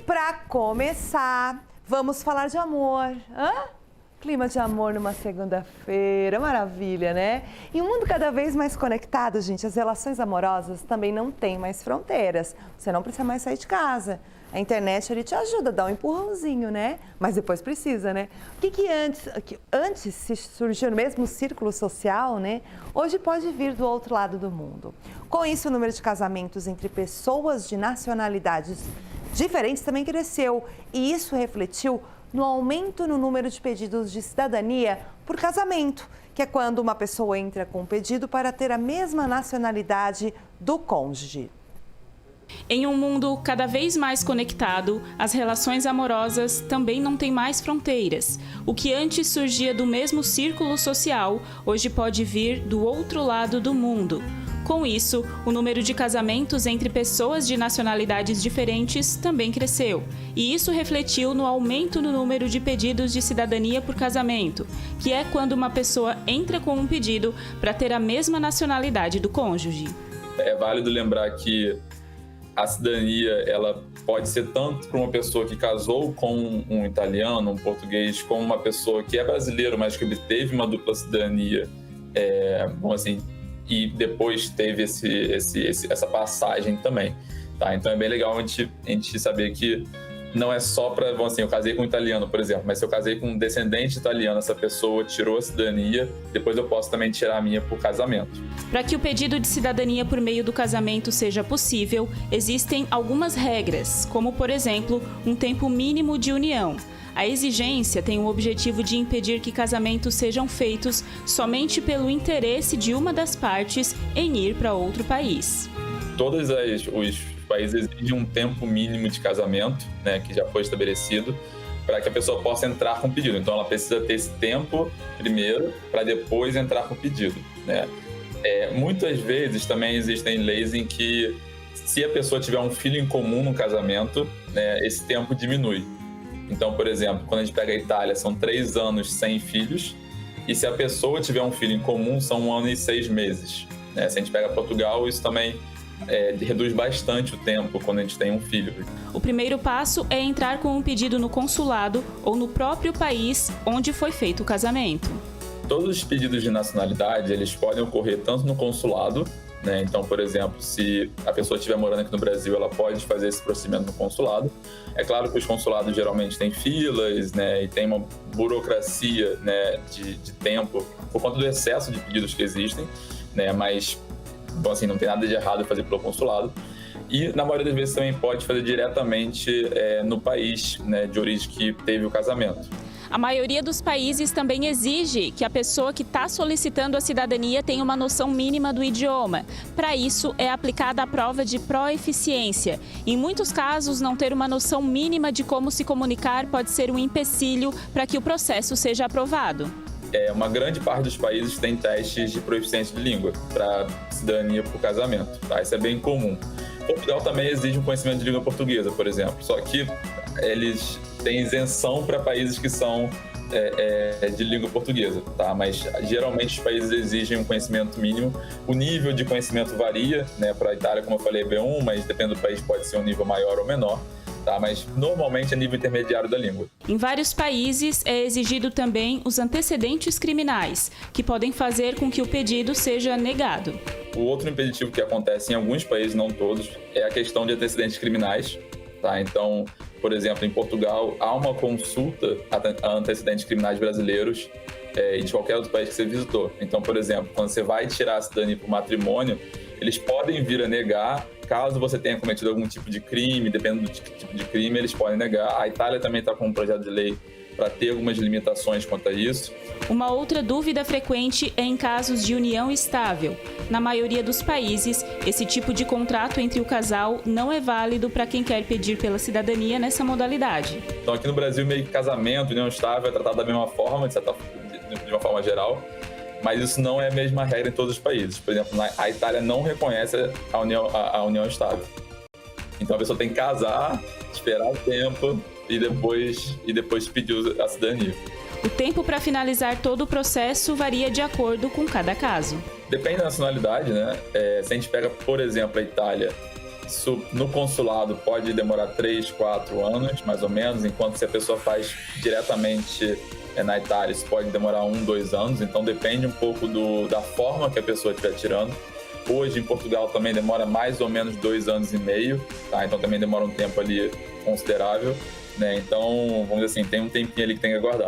para começar, vamos falar de amor. Clima de amor numa segunda-feira, maravilha, né? Em um mundo cada vez mais conectado, gente, as relações amorosas também não têm mais fronteiras. Você não precisa mais sair de casa. A internet ali te ajuda, dá um empurrãozinho, né? Mas depois precisa, né? O que antes se surgiu no mesmo círculo social, né? Hoje pode vir do outro lado do mundo. Com isso, o número de casamentos entre pessoas de nacionalidades diferentes também cresceu. E isso refletiu no aumento no número de pedidos de cidadania por casamento, que é quando uma pessoa entra com um pedido para ter a mesma nacionalidade do cônjuge. Em um mundo cada vez mais conectado, as relações amorosas também não têm mais fronteiras. O que antes surgia do mesmo círculo social, hoje pode vir do outro lado do mundo. Com isso, o número de casamentos entre pessoas de nacionalidades diferentes também cresceu. E isso refletiu no aumento no número de pedidos de cidadania por casamento, que é quando uma pessoa entra com um pedido para ter a mesma nacionalidade do cônjuge. É válido lembrar que a cidadania, ela pode ser tanto para uma pessoa que casou com um italiano, um português, como uma pessoa que é brasileiro, mas que obteve uma dupla cidadania, e depois teve essa passagem também, tá? Então é bem legal a gente saber que não é só para, eu casei com um italiano, por exemplo, mas se eu casei com um descendente italiano, essa pessoa tirou a cidadania, depois eu posso também tirar a minha por casamento. Para que o pedido de cidadania por meio do casamento seja possível, existem algumas regras, como, por exemplo, um tempo mínimo de união. A exigência tem o objetivo de impedir que casamentos sejam feitos somente pelo interesse de uma das partes em ir para outro país. Todos os países exigem um tempo mínimo de casamento, né, que já foi estabelecido, para que a pessoa possa entrar com o pedido. Então, ela precisa ter esse tempo primeiro, para depois entrar com o pedido, né? Muitas vezes também existem leis em que, se a pessoa tiver um filho em comum no casamento, né, esse tempo diminui. Então, por exemplo, quando a gente pega a Itália, são 3 anos sem filhos, e se a pessoa tiver um filho em comum, são 1 ano e 6 meses. Né? Se a gente pega Portugal, isso também reduz bastante o tempo quando a gente tem um filho. O primeiro passo é entrar com um pedido no consulado ou no próprio país onde foi feito o casamento. Todos os pedidos de nacionalidade, eles podem ocorrer tanto no consulado, né? Então, por exemplo, se a pessoa estiver morando aqui no Brasil, ela pode fazer esse procedimento no consulado. É claro que os consulados geralmente têm filas, né? E tem uma burocracia, né, de tempo por conta do excesso de pedidos que existem, né? Mas então, não tem nada de errado em fazer pelo consulado. E, na maioria das vezes, também pode fazer diretamente no país, né, de origem que teve o casamento. A maioria dos países também exige que a pessoa que está solicitando a cidadania tenha uma noção mínima do idioma. Para isso, é aplicada a prova de proeficiência. Em muitos casos, não ter uma noção mínima de como se comunicar pode ser um empecilho para que o processo seja aprovado. Uma grande parte dos países tem testes de proficiência de língua para cidadania por casamento, tá? Isso é bem comum. Portugal também exige um conhecimento de língua portuguesa, por exemplo, só que eles têm isenção para países que são de língua portuguesa, tá? Mas geralmente os países exigem um conhecimento mínimo. O nível de conhecimento varia, né? Para a Itália, como eu falei, é B1, mas dependendo do país pode ser um nível maior ou menor. Tá, mas normalmente é nível intermediário da língua. Em vários países é exigido também os antecedentes criminais, que podem fazer com que o pedido seja negado. O outro impeditivo que acontece em alguns países, não todos, é a questão de antecedentes criminais. Tá? Então, por exemplo, em Portugal, há uma consulta a antecedentes criminais brasileiros e de qualquer outro país que você visitou. Então, por exemplo, quando você vai tirar a cidadania por matrimônio, eles podem vir a negar. Caso você tenha cometido algum tipo de crime, dependendo do tipo de crime, eles podem negar. A Itália também está com um projeto de lei para ter algumas limitações quanto a isso. Uma outra dúvida frequente é em casos de união estável. Na maioria dos países, esse tipo de contrato entre o casal não é válido para quem quer pedir pela cidadania nessa modalidade. Então, aqui no Brasil, meio que casamento, união estável é tratado da mesma forma, de uma forma geral. Mas isso não é a mesma regra em todos os países. Por exemplo, a Itália não reconhece a união estável. Então a pessoa tem que casar, esperar o tempo e depois pedir a cidadania. O tempo para finalizar todo o processo varia de acordo com cada caso. Depende da nacionalidade, né? Se a gente pega, por exemplo, a Itália, Isso no consulado pode demorar 3, 4 anos, mais ou menos, enquanto se a pessoa faz diretamente na Itália, isso pode demorar 1, 2 anos, então depende um pouco da forma que a pessoa estiver tirando. Hoje, em Portugal, também demora mais ou menos 2 anos e meio, tá? Então também demora um tempo ali considerável, né? Então, vamos dizer assim, tem um tempinho ali que tem que aguardar.